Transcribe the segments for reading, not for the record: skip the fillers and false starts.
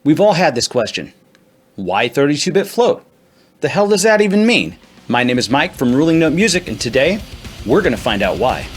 We've all had this question. Why 32-bit float? The hell does that even mean? My name is Mike from Ruling Note Music, and today, we're going to find out why.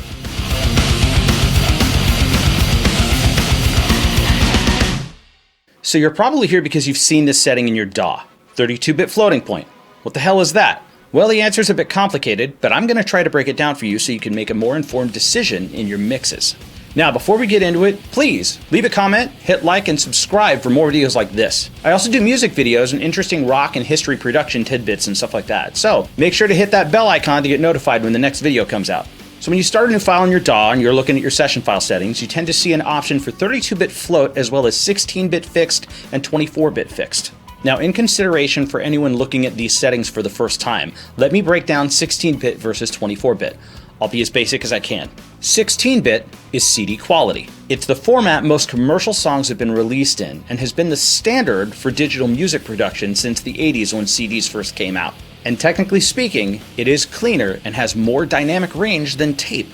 So you're probably here because you've seen this setting in your DAW, 32-bit floating point. What the hell is that? Well, the answer is a bit complicated, but I'm going to try to break it down for you so you can make a more informed decision in your mixes. Now, before we get into it, please leave a comment, hit like, and subscribe for more videos like this. I also do music videos and interesting rock and history production tidbits and stuff like that. So make sure to hit that bell icon to get notified when the next video comes out. So when you start a new file in your DAW and you're looking at your session file settings, you tend to see an option for 32-bit float as well as 16-bit fixed and 24-bit fixed. Now, in consideration for anyone looking at these settings for the first time, let me break down 16-bit versus 24-bit. I'll be as basic as I can. 16-bit is CD quality. It's the format most commercial songs have been released in and has been the standard for digital music production since the 80s when CDs first came out. And technically speaking, it is cleaner and has more dynamic range than tape.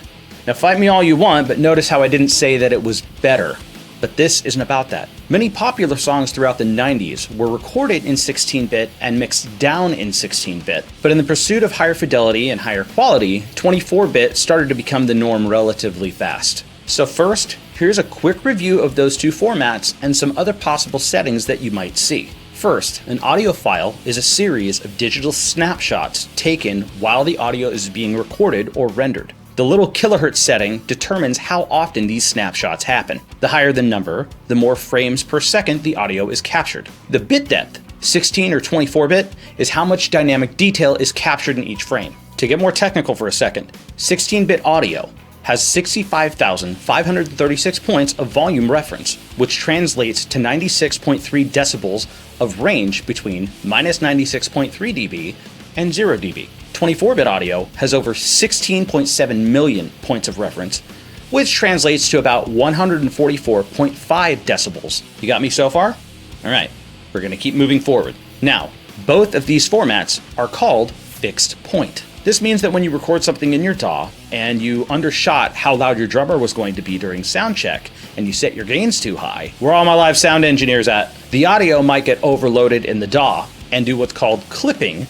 Now fight me all you want, but notice how I didn't say that it was better. But this isn't about that. Many popular songs throughout the 90s were recorded in 16-bit and mixed down in 16-bit. But in the pursuit of higher fidelity and higher quality, 24-bit started to become the norm relatively fast. So first, here's a quick review of those two formats and some other possible settings that you might see. First, an audio file is a series of digital snapshots taken while the audio is being recorded or rendered. The little kilohertz setting determines how often these snapshots happen. The higher the number, the more frames per second the audio is captured. The bit depth, 16 or 24-bit, is how much dynamic detail is captured in each frame. To get more technical for a second, 16-bit audio has 65,536 points of volume reference, which translates to 96.3 decibels of range between minus 96.3 dB and 0 dB. 24-bit audio has over 16.7 million points of reference, which translates to about 144.5 decibels. You got me so far? All right, we're going to keep moving forward. Now, both of these formats are called fixed point. This means that when you record something in your DAW and you undershot how loud your drummer was going to be during sound check and you set your gains too high, where are all my live sound engineers at? The audio might get overloaded in the DAW and do what's called clipping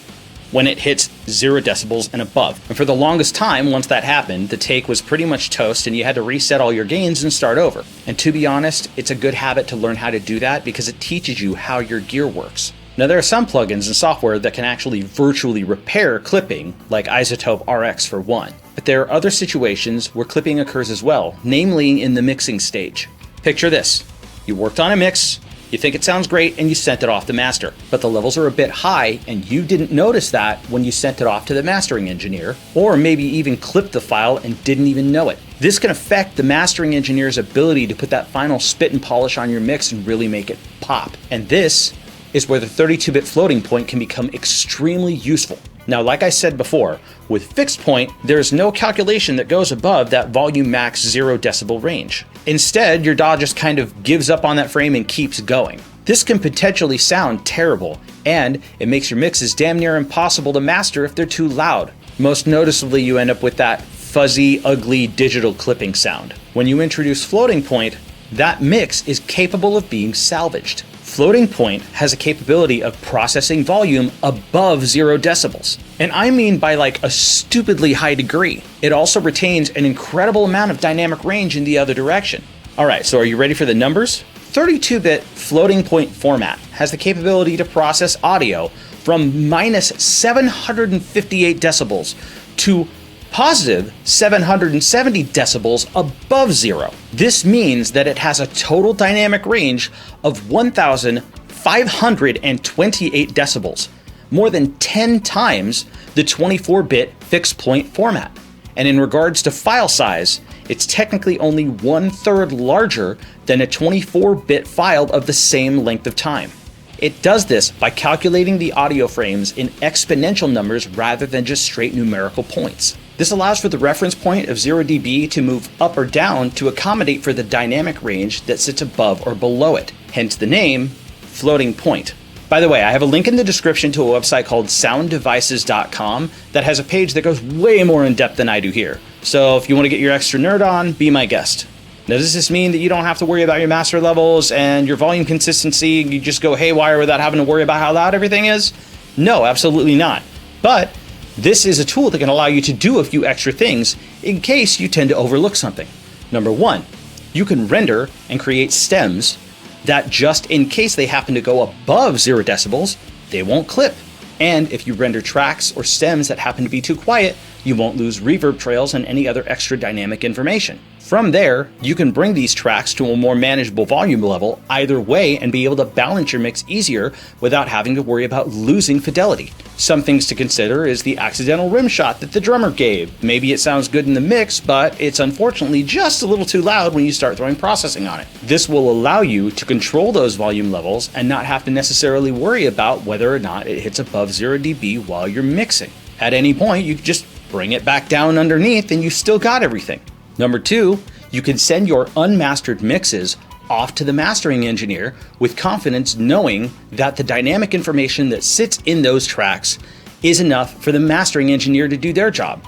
when it hits 0 decibels and above. And for the longest time, once that happened, the take was pretty much toast and you had to reset all your gains and start over. And to be honest, it's a good habit to learn how to do that because it teaches you how your gear works. Now, there are some plugins and software that can actually virtually repair clipping, like iZotope RX for one. But there are other situations where clipping occurs as well, namely in the mixing stage. Picture this. You worked on a mix, you think it sounds great, and you sent it off to master. But the levels are a bit high, and you didn't notice that when you sent it off to the mastering engineer, or maybe even clipped the file and didn't even know it. This can affect the mastering engineer's ability to put that final spit and polish on your mix and really make it pop. And this is where the 32-bit floating point can become extremely useful. Now, like I said before, with fixed point, there's no calculation that goes above that volume max 0 decibel range. Instead, your DAW just kind of gives up on that frame and keeps going. This can potentially sound terrible, and it makes your mixes damn near impossible to master if they're too loud. Most noticeably, you end up with that fuzzy, ugly digital clipping sound. When you introduce floating point, that mix is capable of being salvaged. Floating point has a capability of processing volume above 0 decibels. And I mean by like a stupidly high degree. It also retains an incredible amount of dynamic range in the other direction. All right, so are you ready for the numbers? 32-bit floating point format has the capability to process audio from minus 758 decibels to positive 770 decibels above 0. This means that it has a total dynamic range of 1,528 decibels, more than 10 times the 24-bit fixed point format. And in regards to file size, it's technically only 1/3 larger than a 24-bit file of the same length of time. It does this by calculating the audio frames in exponential numbers rather than just straight numerical points. This allows for the reference point of 0 dB to move up or down to accommodate for the dynamic range that sits above or below it, hence the name, floating point. By the way, I have a link in the description to a website called sounddevices.com that has a page that goes way more in depth than I do here. So if you want to get your extra nerd on, be my guest. Now, does this mean that you don't have to worry about your master levels and your volume consistency, and you just go haywire without having to worry about how loud everything is? No, absolutely not. But this is a tool that can allow you to do a few extra things in case you tend to overlook something. Number one, you can render and create stems that, just in case they happen to go above 0 decibels, they won't clip. And if you render tracks or stems that happen to be too quiet, you won't lose reverb trails and any other extra dynamic information. From there, you can bring these tracks to a more manageable volume level either way and be able to balance your mix easier without having to worry about losing fidelity. Some things to consider is the accidental rim shot that the drummer gave. Maybe it sounds good in the mix, but it's unfortunately just a little too loud when you start throwing processing on it. This will allow you to control those volume levels and not have to necessarily worry about whether or not it hits above 0 dB while you're mixing. At any point, you can just bring it back down underneath and you still got everything. Number two, you can send your unmastered mixes off to the mastering engineer with confidence, knowing that the dynamic information that sits in those tracks is enough for the mastering engineer to do their job,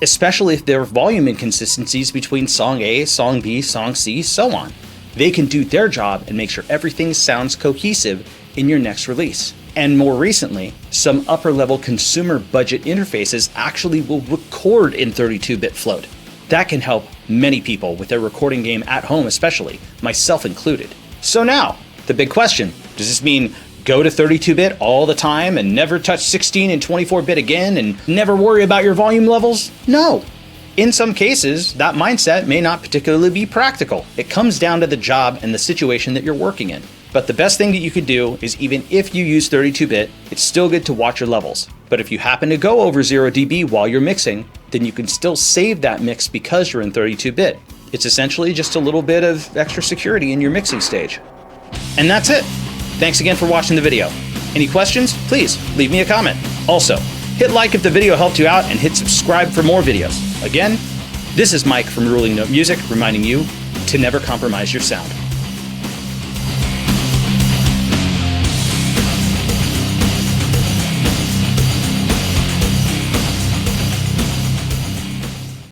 especially if there are volume inconsistencies between song A, song B, song C, so on. They can do their job and make sure everything sounds cohesive in your next release. And more recently, some upper-level consumer budget interfaces actually will record in 32-bit float. That can help many people with their recording game at home, especially, myself included. So now, the big question, does this mean go to 32-bit all the time and never touch 16 and 24-bit again and never worry about your volume levels? No. In some cases, that mindset may not particularly be practical. It comes down to the job and the situation that you're working in. But the best thing that you could do is, even if you use 32-bit, it's still good to watch your levels. But if you happen to go over 0 dB while you're mixing, then you can still save that mix because you're in 32-bit. It's essentially just a little bit of extra security in your mixing stage. And that's it. Thanks again for watching the video. Any questions? Please leave me a comment. Also, hit like if the video helped you out and hit subscribe for more videos. Again, this is Mike from Ruling Note Music reminding you to never compromise your sound.